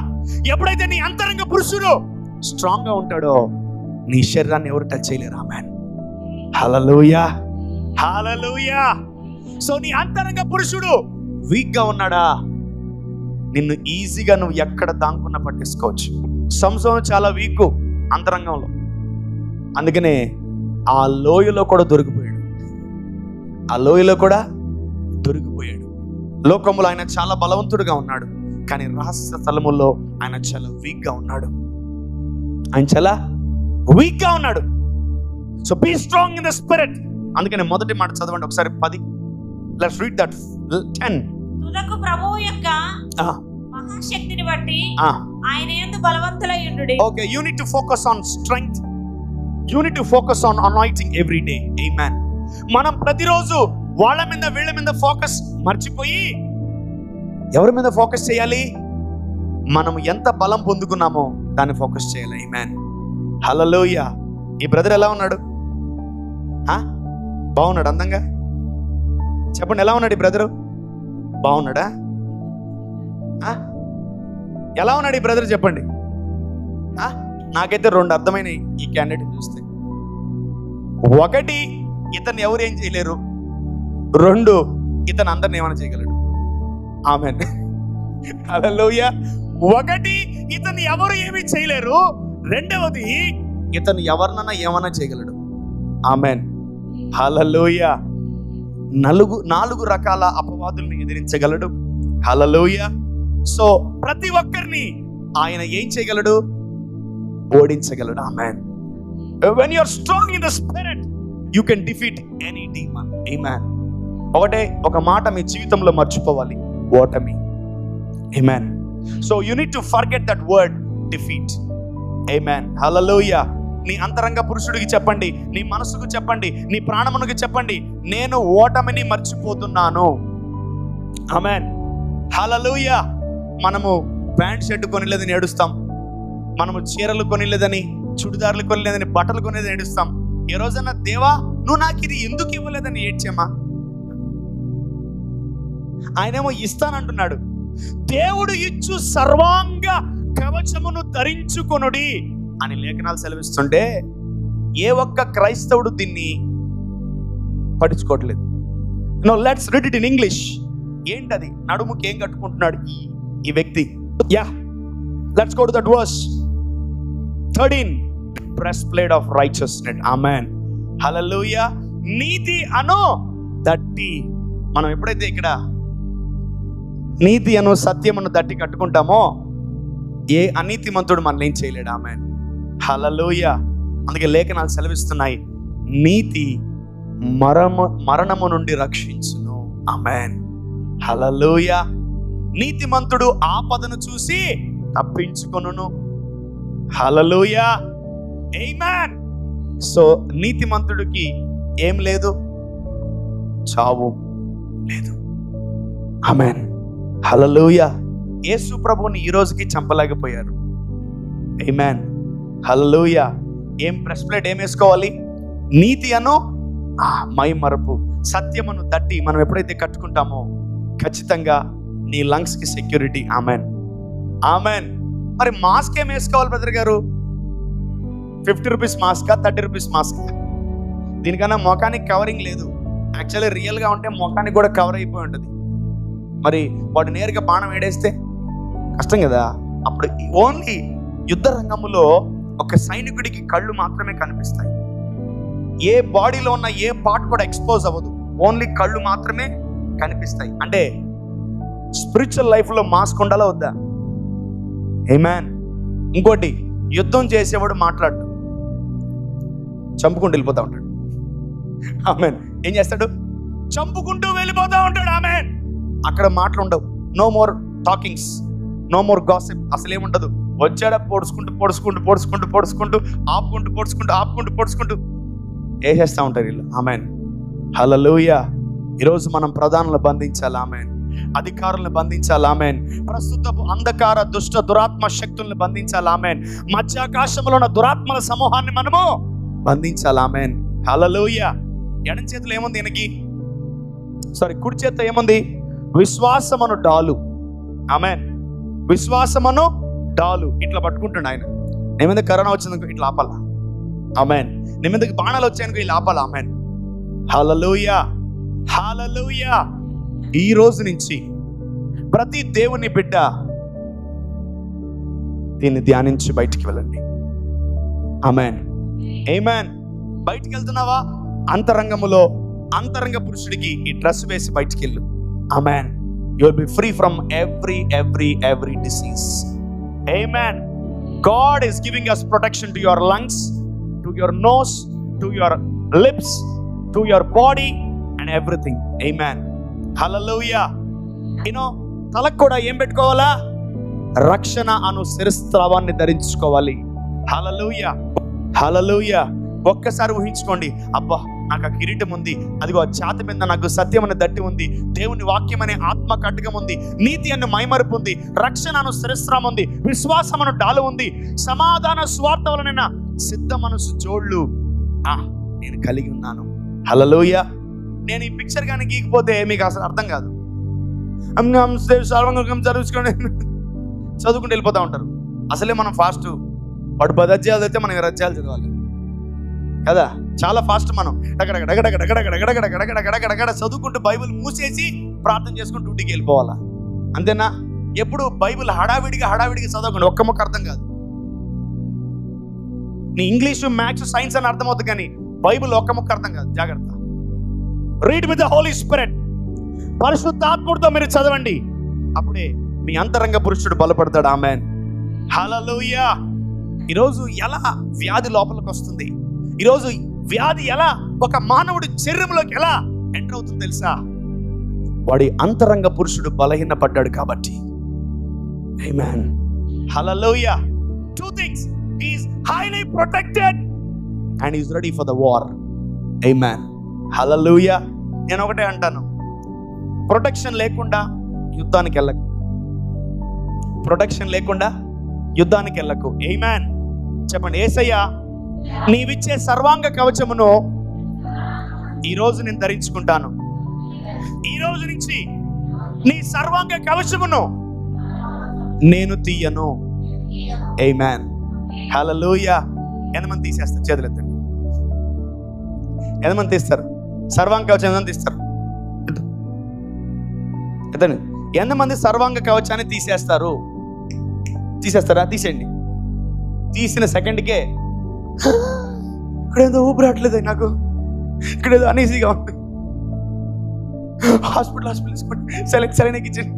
ఎప్పుడైతే నీ అంతరంగ పురుషుడు స్ట్రాంగ్ గా ఉంటాడో నీ శరీరాన్ని ఎవరు టచ్ చేయలేరు. ఆమేన్. హల్లెలూయా. హల్లెలూయా. సో నీ అంతరంగ పురుషుడు వీక్ గా ఉన్నాడా, నిన్ను ఈజీగా నువ్వు ఎక్కడ దాంకున్నా పట్టేసుకోవచ్చు. సంసోను చాలా వీక్ అంతరంగంలో, అందుకనే ఆ లోయలో కూడా దొరికిపోయాడు. లోకంలో ఆయన చాలా బలవంతుడుగా ఉన్నాడు, కానీ రహస్య స్థలముల్లో ఆయన చాలా వీక్ గా ఉన్నాడు. So be strong in the spirit. అందుకని మొదటి మాట చదవండి ఒకసారి 10. Let's read that 10. తుదకు ప్రభువు యొక్క మహాశక్తిని బట్టి ఆయన యందు బలవంతులై ఉండుడి. Okay, you need to focus on strength. You need to focus on anointing every day. ఆమేన్. మనం ప్రతిరోజు వాళ్ళ మీద వీళ్ళ మీద ఫోకస్ మర్చిపోయి ఎవరి మీద ఫోకస్ చేయాలి? మనం ఎంత బలం పొందుకున్నామో దాన్ని ఫోకస్ చేయాలి. ఆమేన్. హల్లెలూయా. ఈ బ్రదర్ ఎలా ఉన్నాడు? బాగున్నాడు? అందంగా చెప్పండి, ఎలా ఉన్నాడు ఈ బ్రదరు? బాగున్నాడా? ఎలా ఉన్నాడు ఈ బ్రదర్ చెప్పండి. నాకైతే 2 అర్థమైనాయి ఈ క్యాండిడేట్ చూస్తే. 1, ఇతను ఎవరు ఏం చేయలేరు. 2, ఇతను అందరిని ఏమైనా చేయగలడు. ఆమేన్. హల్లెలూయా. 1, ఇతను ఎవరు ఏమీ చేయలేరు. 2వది, ఇతను ఎవరినన్నా ఏమైనా చేయగలడు. ఆమేన్. హల్లెలూయా. 4 రకాల అపవాదుల్ని ఎదిరించగలడు. హల్లెలూయా. సో ప్రతి ఒక్కరిని ఆయన ఏం చేయగలడు? ఓడించగలడు. ఆమేన్. When you are strong in the spirit, you can defeat any demon. Amen. ఒక మాట మీ జీవితంలో మర్చిపోవాలి, ఓటమి. Amen. So you need to forget that word defeat. Amen. Hallelujah. నీ అంతరంగ పురుషుడికి చెప్పండి, నీ మనసుకు చెప్పండి, నీ ప్రాణమునికి చెప్పండి, నేను ఓటమిని మర్చిపోతున్నాను. ఆమేన్. హల్లెలూయా. మనము ప్యాంట్ షర్ట్ కొనిలేదని ఏడుస్తాం, మనము చీరలు కొనిలేదని, చుడిదారులు కొనిలేదని, బట్టలు కొనిలేదని ఏడుస్తాం. ఏ రోజన్నా దేవా నువ్వు నాకు ఇది ఎందుకు ఇవ్వలేదని ఏడ్చామా? ఆయనేమో ఇస్తానంటున్నాడు. దేవుడు ఇచ్చు సర్వాంగ కవచమును ధరించుకొనుడి అని లేఖనాలు సెలవిస్తుంటే ఏ ఒక్క క్రైస్తవుడు దీన్ని పట్టించుకోవట్లేదు. No, let's read it in English. ఏంటది? నడుముకి ఏం కట్టుకుంటున్నాడు ఈ వ్యక్తి? Let's go to that verse 13. breastplate of righteousness. Amen. Hallelujah. నీతి అను దట్టి. మనం ఎప్పుడైతే ఇక్కడ నీతి అను సత్యమును దట్టి కట్టుకుంటామో ఏ అనీతిమంతుడు మనల్ని ఏం చేయలేడు. ఆమేన్. హల్లెలూయా. అందుకే లేఖనాలు సెలవిస్తున్నాయి, నీతి మరణము నుండి రక్షించును. ఆమేన్. హల్లెలూయా. నీతిమంతుడు ఆపదను చూసి తప్పించుకొనును. హల్లెలూయా. ఆమేన్. సో నీతిమంతుడికి ఏం లేదు? చావు లేదు. ఆమేన్. హల్లెలూయా. యేసు ప్రభువుని ఈ రోజుకి చంపలేకపోయారు. ఆమేన్. హల్లెలూయా. ఏం బ్రెస్ట్ప్లేట్ ఏం వేసుకోవాలి? నీతి అను మైమరపు సత్యమును దట్టి మనం ఎప్పుడైతే కట్టుకుంటామో ఖచ్చితంగా నీ లంగ్స్ కి సెక్యూరిటీ. ఆమేన్. ఆమేన్. మరి మాస్క్ ఏం వేసుకోవాలి బ్రదర్ గారు? 50 రూపీస్ మాస్కా, 30 రూపీస్ మాస్క్? దీనికన్నా మొఖానికి కవరింగ్ లేదు. యాక్చువల్లీ రియల్గా ఉంటే మొఖానికి కూడా కవర్ అయిపోయి ఉంటుంది. మరి వాడు నేరుగా బాణం వేడేస్తే కష్టం కదా. అప్పుడు ఓన్లీ యుద్ధ రంగంలో ఒక సైనికుడికి కళ్ళు మాత్రమే కనిపిస్తాయి. ఏ బాడీలో ఉన్న ఏ పార్ట్ కూడా ఎక్స్పోజ్ అవ్వదు, ఓన్లీ కళ్ళు మాత్రమే కనిపిస్తాయి. అంటే స్పిరిచువల్ లైఫ్లో మాస్క్ ఉండాలా వద్దా? ఆమేన్. ఇంకోటి, యుద్ధం చేసేవాడు మాట్లాడు, చంపుకుంటూ వెళ్ళిపోతా ఉంటాడు. ఆమేన్. ఏం చేస్తాడు? చంపుకుంటూ వెళ్ళిపోతా ఉంటాడు. ఆమేన్. అక్కడ మాటలు ఉండవు. No more talkings, no more gossip. అసలు ఏముండదు. వచ్చాడా పొడుచుకుంటూ పొడుచుకుంటూ పొడుచుకుంటూ పొడుచుకుంటూ ఆపుకుంటూ పొడుచుకుంటూ ఆపుకుంటూ పొడుచుకుంటూ వేసేస్తూ ఉంటారు వీళ్ళు. ఆమేన్. హల్లెలూయా. ఈరోజు మనం ప్రధానులను బంధించాలి. ఆమేన్. అధికారులను బంధించాలి. ఆమేన్. ప్రస్తుత అంధకార దుష్ట దురాత్మ శక్తులను బంధించాలి. ఆమేన్. మధ్యాకాశంలో ఉన్న దురాత్మల సమూహాన్ని మనము బంధించాలి. ఆమేన్. హల్లెలూయా. ఎడం చేతిలో ఏముంది ఈయనకి? కుడి చేతిలో ఏముంది? విశ్వాసమను డాలు. ఆమేన్. విశ్వాసమను డాలు ఇట్లా పట్టుకుంటుండు ఆయన. నీ మీద కరోనా వచ్చిందనుకో ఇట్లా ఆపాలా. ఆమేన్. నీ మీదకి బాణాలు వచ్చాయనుకో ఇలా ఆపాలా. ఆమేన్. హల్లెలూయా, హల్లెలూయా. ఈ రోజు నుంచి ప్రతి దేవుని బిడ్డ దీన్ని ధ్యానించి బయటికి వెళ్ళండి. ఆమేన్, ఆమేన్. బయటికి వెళ్తున్నావా? అంతరంగములో అంతరంగ పురుషుడికి ఈ డ్రెస్ వేసి బయటికి వెళ్ళు. ఆమేన్. You will be free from every disease. Amen. God is giving us protection to your lungs, to your nose, to your lips, to your body and everything. Amen. Hallelujah. తలకు కూడా ఏం పెట్టుకోవాలా? రక్షణ అను శిరస్త్రావాన్ని ధరించుకోవాలి. హల్లెలూయా, హల్లెలూయా. ఒక్కసారి ఊహించుకోండి, అబ్బా నాకు ఆ కిరీటం ఉంది, అదిగో ఆ ఛాతి మీద నాకు సత్యం అనే దట్టి ఉంది, దేవుని వాక్యం అనే ఆత్మ కటకం ఉంది, నీతి అనే మైమరుపు ఉంది, రక్షణ అను శిరస్త్రం ఉంది, విశ్వాసం అను డాలు ఉంది, సమాధాన స్వార్థ వలన సిద్ధ మనసు జోళ్ళు నేను కలిగి ఉన్నాను. హల్లెలూయా. నేను ఈ పిక్చర్ కానీ గీకపోతే మీకు అసలు అర్థం కాదు. చదువుకుంటూ వెళ్ళిపోతూ ఉంటారు. అసలే మనం ఫాస్ట్. వాడు 10 అధ్యాయాలు అయితే మనం 20 అధ్యాయాలు చదవాలి కదా. చాలా ఫాస్ట్. మనం డగడగడ చదువుకుంటూ బైబిల్ మూసేసి ప్రార్థన చేసుకుంటూ డ్యూటీకి వెళ్ళిపోవాలా. అంతేనా? ఎప్పుడు బైబిల్ హడావిడిగా చదవకుండా ఒక్క మొక్క అర్థం కాదు. నీ ఇంగ్లీషు, మ్యాథ్స్, సైన్స్ అని అర్థమవుతుంది, కానీ బైబిల్ ఒక్క మొక్క అర్థం కాదు. జాగ్రత్త. Read with the Holy Spirit. పరిశుద్ధాత్ముడితో మీరు చదవండి. అప్పుడే మీ అంతరంగ పురుషుడు బలపడతాడు. ఆమేన్, హల్లెలూయా. ఈరోజు ఎలా వ్యాధి లోపలికి వస్తుంది? ఈరోజు వ్యాధి ఎలా ఒక మానవుడి శరీరంలోకి ఎలా ఎంటర్ అవుతుంది తెలుసా? వాడి అంతరంగ పురుషుడు బలహీనపడ్డాడు కాబట్టి. ఆమేన్, హల్లెలూయా. 2 things. He is highly protected and he is ready for the war. Amen, hallelujah. నేను ఒకటే అంటాను, ప్రొటెక్షన్ లేకుండా యుద్ధానికి వెళ్ళకు. ప్రొటెక్షన్ లేకుండా యుద్ధానికి వెళ్ళకు. ఆమేన్. చెప్పండి, యేసయ్యా నీవిచ్చే సర్వాంగ కవచమును ఈరోజు నేను ధరించుకుంటాను. ఈ రోజు నుంచి నీ సర్వాంగ కవచమును నేను తీయను. ఆమేన్, హల్లెలూయా. ఎంతమంది తీసేస్తారు? చేతులు ఎత్తండి. ఎంతమంది తీస్తారు? సర్వాంగ కవచం ఎంతమంది తీస్తారు? ఎత్తండి. ఎంతమంది సర్వాంగ కవచాన్ని తీసేస్తారు? తీసేస్తారా? తీసేయండి. తీసిన సెకండ్కే ఇక్కడేదో ఊపిరాట్లేదు, నాకు ఇక్కడేదో అనీజీగా ఉంది, హాస్పిటల్ సెలైన్ ఎక్కించండి.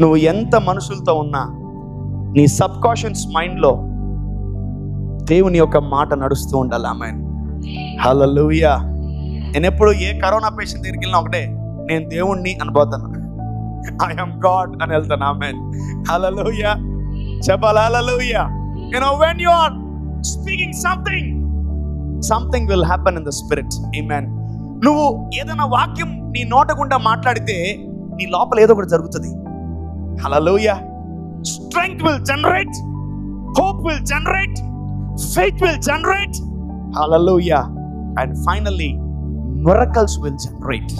నువ్వు ఎంత మనుషులతో ఉన్నా నీ సబ్ కాన్షియస్ మైండ్లో దేవుని యొక్క మాట నడుస్తూ ఉండాలి. ఆమేన్, హల్లెలూయా. నేను ఎప్పుడు ఏ కరోనా పేషెంట్ దగ్గరికి వెళ్ళినా ఒకటే, నేను దేవుణ్ణి అనిపోతాను. ఐ యామ్ గాడ్ అని వెళ్తాను. ఆమేన్, హల్లెలూయా. చెప్పాలి హల్లెలూయా. when you are speaking something will happen in the spirit. Amen. నువ్వు ఏదైనా వాక్యం నీ నోట గుండా మాట్లాడితే నీ లోపల ఏదో ఒకటి జరుగుతుంది. హల్లెలూయా. Strength will generate, hope will generate, faith will generate. Hallelujah. And finally miracles will generate.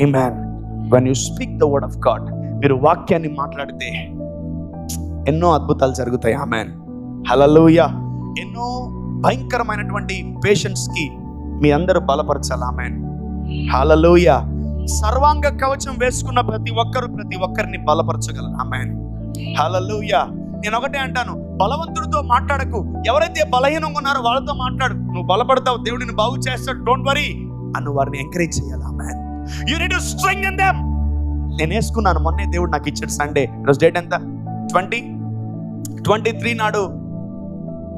Amen. When you speak the word of God, మీరు వాక్యాన్ని మాట్లాడితే ఎన్నో అద్భుతాలు జరుగుతాయి. ఆమేన్, హల్లెలూయా. ఎన్నో భయంకరమైనటువంటి పేషెంట్స్ కి మీ అందరూ బలపరచాలి. ఆమేన్, హల్లెలూయా. సర్వాంగ కవచం వేసుకున్న ప్రతి ఒక్కరిని బలపరచగలరు. ఆమేన్, హల్లెలూయా. నేను ఒకటే అంటాను, బలవంతుడితో మాట్లాడకు. ఎవరైతే బలహీనంగా ఉన్నారో వాళ్ళతో మాట్లాడు. నువ్వు బలపడతావు, దేవుడిని బాగు చేస్తాడు, డోంట్ వరీ అని వారిని ఎంకరేజ్ చేయాలి. ఆమేన్. You need to strengthen them. నేను వేసుకున్నాను మొన్నే, దేవుడు నాకు ఇచ్చాడు. సండే రోజు డేట్ ఎంత? 23 నాడు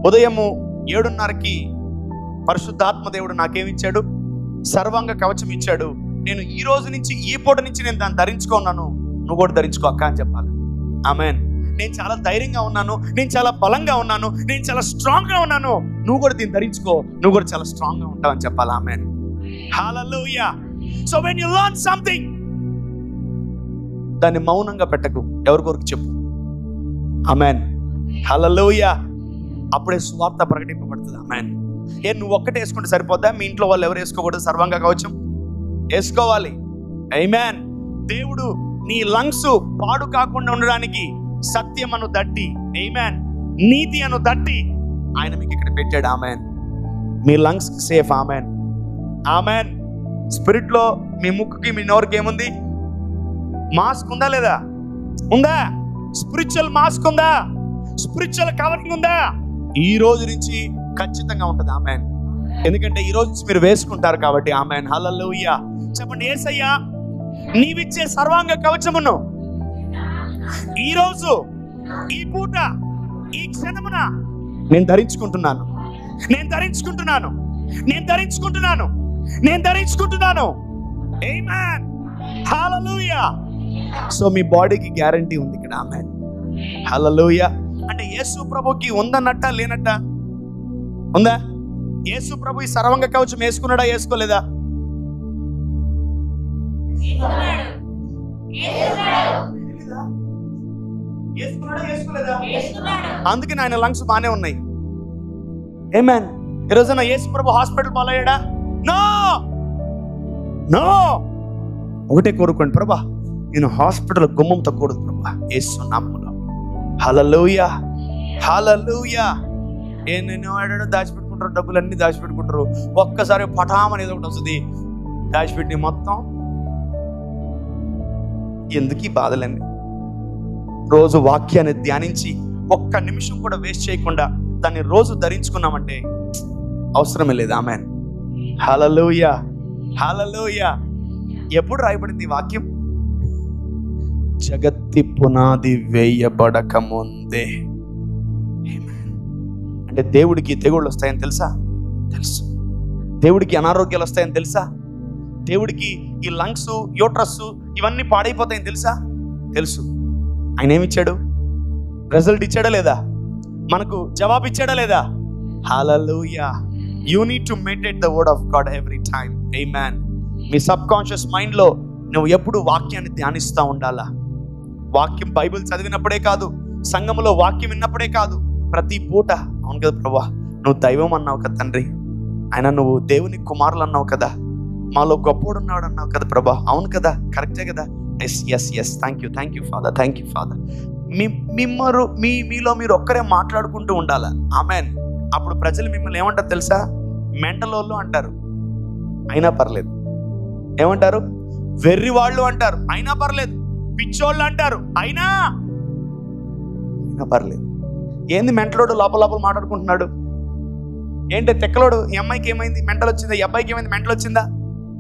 ఉదయము 7:30కి పరిశుద్ధాత్మ దేవుడు నాకేమిచ్చాడు? సర్వాంగ కవచం ఇచ్చాడు. నేను ఈ రోజు నుంచి, ఈ పూట నుంచి నేను దాన్ని ధరించుకున్నాను. నువ్వు కూడా ధరించుకో అక్క అని చెప్పాలి. ఆమేన్. నేను చాలా ధైర్యంగా ఉన్నాను, నేను చాలా బలంగా ఉన్నాను, నేను చాలా స్ట్రాంగ్ గా ఉన్నాను, నువ్వు కూడా దీన్ని ధరించుకో, నువ్వు కూడా చాలా స్ట్రాంగ్ గా ఉంటావు అని చెప్పాలి. ఆమేన్, హల్లెలూయా. So when you learn something, దాన్ని మౌనంగా పెట్టకు, ఎవరికొరకు చెప్పు. ఆమేన్, హల్లెలూయా. అప్పుడే సువార్త ప్రకటింపబడుతుంది. ఆమేన్, నువ్వు ఒక్కటే వేసుకుంటే సరిపోద్దా? మీ ఇంట్లో వాళ్ళు ఎవరు వేసుకోకూడదు సర్వాంగ కవచం? వేసుకోవాలి. ఆమేన్. దేవుడు నీ లంగ్స్ పాడు కాకుండా ఉండడానికి సత్యం అను దట్టి, ఆమేన్, నీతి అను దట్టి ఆయన మీకు ఇక్కడ పెట్టాడు. ఆమేన్. మీ లంగ్స్ సేఫ్. ఆమేన్. ఆమేన్. స్పిరిట్ లో మీ ముక్కుకి మీ నోరుకి ఏముంది? మాస్క్ ఉందా లేదా? ఉందా? స్పిరిచువల్ మాస్క్ ఉందా? స్పిరిచువల్ కవరింగ్ ఉందా? ఈ రోజు నుంచి ఖచ్చితంగా ఉంటుంది. ఆమేన్. ఎందుకంటే ఈ రోజు నుంచి మీరు వేసుకుంటారు కాబట్టి. ఆమేన్. హల్లెలూయా. చెప్పండి, యేసయ్యా నీవిచ్చే సర్వాంగ కవచమును ఈ రోజు, ఈ పూట, ఈ క్షణమున నేను ధరించుకుంటున్నాను, నేను ధరించుకుంటున్నాను, నేను ధరించుకుంటున్నాను, నేను ధరించుకుంటున్నాను. ఆమేన్. హల్లెలూయా. సో మీ బాడీకి గ్యారంటీ ఉంది ఇక్కడ. ఆమేన్. హల్లెలూయా. అంటే యేసు ప్రభుకి ఉందన్నట్ట లేనట్ట? ఉందా? యేసు ప్రభు ఈ సర్వాంగ కవచం వేసుకున్నాడా వేసుకోలేదా? అందుకే ఆయన లంగ్స్ బానే ఉన్నాయి. ఆమేన్. ఈ రోజున యేసు ప్రభు హాస్పిటల్ పాలయ్యాడా? No no. ఒకటే కోరుకోండి, ప్రభా నేను హాస్పిటల్ గుమ్మం తక్కూడదు ప్రభా, యేసు నామములో. హల్లెలూయా. హల్లెలూయా. నేను ఆడాడో దాచిపెట్టుకుంటారు, డబ్బులన్నీ దాచిపెట్టుకుంటారు. ఒక్కసారి పటాం అనేది ఒకటి వస్తుంది, దాచిపెట్టి మొత్తం. ఎందుకు ఈ బాధలన్నీ? రోజు వాక్యాన్ని ధ్యానించి ఒక్క నిమిషం కూడా వేస్ట్ చేయకుండా దాన్ని రోజు ధరించుకున్నామంటే అవసరమే లేదు. ఆమేన్. హల్లెలూయా. హల్లెలూయా. ఎప్పుడు రాయబడింది ఈ వాక్యం? జగత్తి పునాది వేయబడక ముందే. అంటే దేవుడికి తెగుళ్ళు వస్తాయని తెలుసా? తెలుసు. దేవుడికి అనారోగ్యాలు వస్తాయని తెలుసా? దేవుడికి ఈ లంగ్స్, యూట్రస్ ఇవన్నీ పాడైపోతాయని తెలుసా? తెలుసు. ఆయన ఏమిచ్చాడు? రిజల్ట్ ఇచ్చాడా లేదా? మనకు జవాబు ఇచ్చాడా లేదా? హల్లెలూయా. You need to meditate the word of God every time. ఆమేన్. మీ సబ్ కాన్షియస్ మైండ్ లో నువ్వు ఎప్పుడు వాక్యాన్ని ధ్యానిస్తూ ఉండాలా. వాక్యం బైబిల్ చదివినప్పుడే కాదు, సంఘములో వాక్యం విన్నప్పుడే కాదు, ప్రతి పూట. అవును కదా ప్రభా, నువ్వు దైవం అన్నావు కదా తండ్రి, ఆయన నువ్వు దేవుని కుమారులు అన్నావు కదా, మాలో గొప్పోడు ఉన్నాడు అన్నావు కదా ప్రభా. అవును కదా, కరెక్టే కదా. Yes yes yes. Thank you father, thank you father. మీలో మీరు ఒక్కరే మాట్లాడుకుంటూ ఉండాలా. ఆమేన్. అప్పుడు ప్రజలు మిమ్మల్ని ఏమంటారు తెలుసా? మెంటలోళ్ళు అంటారు, అయినా పర్లేదు. ఏమంటారు? వెర్రి వాళ్ళు అంటారు, అయినా పర్లేదు. పిచ్చోళ్ళు అంటారు, అయినా పర్లేదు. ఏంది మెంటలోడు లోపల మాట్లాడుకుంటున్నాడు? ఏంటి తెక్కలోడు? ఈ అమ్మాయికి ఏమైంది? మెంటల్ వచ్చిందా? ఈ అబ్బాయికి ఏమైంది? మెంటల్ వచ్చిందా?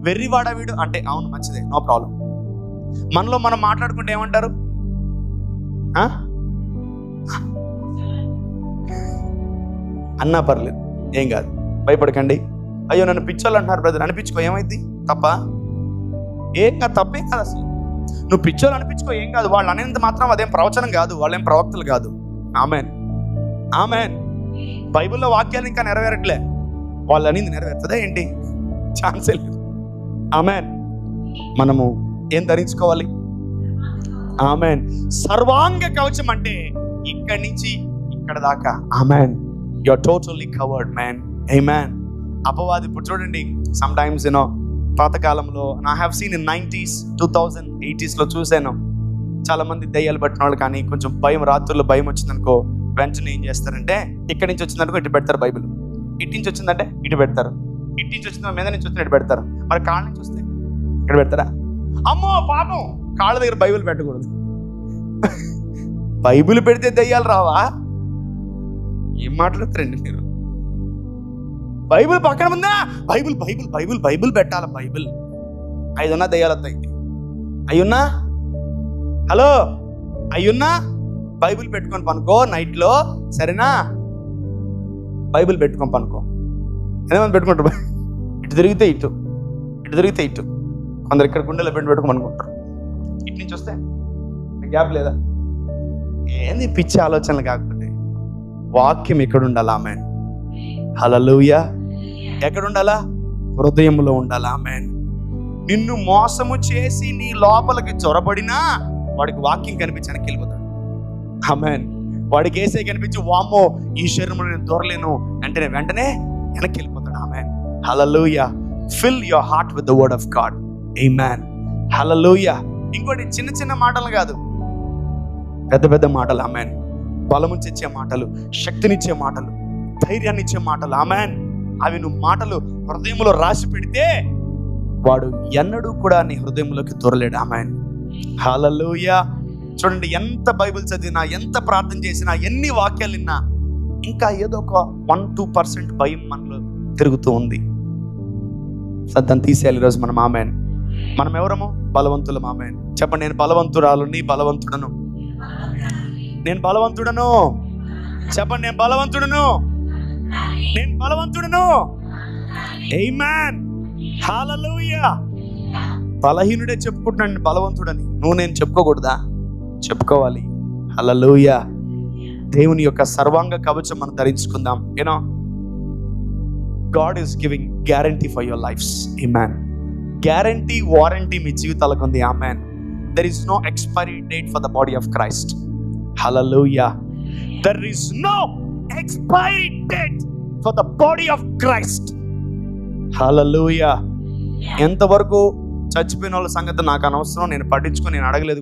వెర్రివాడా వీడు అంటే, అవును మంచిదే, నో ప్రాబ్లం. మనలో మనం మాట్లాడుకుంటే ఏమంటారు? అన్నా పర్లేదు, ఏం కాదు, భయపడకండి. అయ్యో నన్ను పిచ్చోళ్ళు అంటున్నారు బ్రదర్, అనిపించుకో, ఏమైంది? తప్ప? ఏం కాదు, తప్పేం కాదు అసలు. నువ్వు పిచ్చోళ్ళు అనిపించుకో, ఏం కాదు. వాళ్ళు అనేంత మాత్రం అదేం ప్రవచనం కాదు, వాళ్ళేం ప్రవక్తలు కాదు. ఆమేన్. ఆమేన్. బైబిల్లో వాక్యాలు ఇంకా నెరవేరట్లే, వాళ్ళు అనేది నెరవేరుతుందా ఏంటి? ఛాన్సే లేదు. ఆమేన్. మనము ఏం ధరించుకోవాలి? ఆమేన్. సర్వాంగ కవచం అంటే ఇక్కడి నుంచి ఇక్కడ దాకా. ఆమేన్. You are totally covered man. ఆమేన్. అపవాది ఇప్పుడు చూడండి, సమ్ టైమ్స్ పాతకాలంలో I have seen in 90s 2080s లో చూశాను, చాలా మంది దయ్యాలు పట్టిన వాళ్ళు కానీ కొంచెం భయం, రాత్రుల్లో భయం వచ్చిందనుకో, వెంటనే ఏం చేస్తారంటే ఇక్కడి నుంచి వచ్చిందనుకో ఇటు పెడతారు బైబిల్, ఇటు నుంచి వచ్చిందంటే ఇటు పెడతారు, ఇటు నుంచి వచ్చిందో మీద నుంచి వచ్చిన ఇటు పెడతారు. మరి కాళ్ళ నుంచి వస్తే ఇక్కడ పెడతారా? అమ్మో పాపం, కాళ్ళ దగ్గర బైబిల్ పెట్టకూడదు. బైబిల్ పెడితే దయ్యాలు రావా? ఏం మాట్లాడతారండి మీరు? బైబిల్ పక్కన ఉందా? బైబిల్ బైబిల్ బైబిల్ బైబిల్ పెట్టాల. బైబిల్ 5 దయ్యాలు వస్తాయి. అయ్యున్నా, హలో, అయ్యున్నా బైబిల్ పెట్టుకొని పనుకో నైట్లో, సరేనా? బైబిల్ పెట్టుకొని పనుకో. ఎంతమంది పెట్టుకుంటారు? ఇటు తిరిగితే ఇటు, ఇటు తిరిగితే ఇటు. కొందరు ఇక్కడ గుండెలో పెట్టుకొని అనుకుంటారు. ఇటు నుంచి వస్తే గ్యాప్ లేదా? ఏంది పిచ్చి ఆలోచనలు. కాకపోతే వాక్యం ఎక్కడ ఉండాలా? ఆమేన్. హల్లెలూయా. ఎక్కడ ఉండాలా? హృదయంలో ఉండాలా? ఆమేన్. నిన్ను మోసము చేసి నీ లోపలికి చొరబడినా వాడికి వాక్యం కనిపించడానికి వెళ్ళిపోతాడు. ఆమేన్. వాడికి ఏసే కనిపించి, వామ్మో ఈ శరీరంలో నేను దూరలేను అంటే వెంటనే వెనక్కి వెళ్ళిపోతాడు. ఆమెన్. హల్లెలూయా. Fill your heart with the word of God. ఆమేన్. హల్లెలూయా. ఇంకోటి చిన్న చిన్న మాటలు కాదు, పెద్ద పెద్ద మాటలు. ఆమేన్. బలమునిచ్చే మాటలు, శక్తినిచ్చే మాటలు, ధైర్యాన్ని ఇచ్చే మాటలు. ఆమేన్. అవి నువ్వు మాటలు హృదయంలో రాసి పెడితే వాడు ఎన్నడూ కూడా నీ హృదయంలోకి దూరలేడు. ఆమేన్. హల్లెలూయా. చూడండి, ఎంత బైబిల్ చదివినా, ఎంత ప్రార్థన చేసినా, ఎన్ని వాక్యాలు విన్నా, ఇంకా ఏదో ఒక 1-2% భయం మనలో తిరుగుతూ ఉంది. దాన్ని తీసేయాలి ఈరోజు మనం. ఆమేన్. మనం ఎవరము? బలవంతులం. ఆమేన్. చెప్పండి, నేను బలవంతురాలు, నీ బలవంతుడను. నేను బలవంతుడను. చెప్పండి, నేను బలవంతుడను. నేను బలవంతుడను. ఆమేన్. హల్లెలూయా. బలహీనుడే చెప్పుకుంటున్నాను బలవంతుడని. నువ్వు నేను చెప్పుకోకూడదా? చెప్పుకోవాలి. హల్లెలూయా. దేవుని యొక్క సర్వాంగ కవచం మనం ధరించుకుందాం. You know, God is giving guarantee for your lifes. ఆమేన్. గ్యారంటీ, వారంటీ మీ జీవితాలకు ఉంది. ఆమేన్. There is no expiry date for the body of Christ. హల్లెలూయా. There is no expiry date for the body of Christ. హల్లెలూయా. ఎంతవరకు చచ్చిపోయిన వాళ్ళ సంగతి నాకు అనవసరం, నేను పట్టించుకొని నేను అడగలేదు.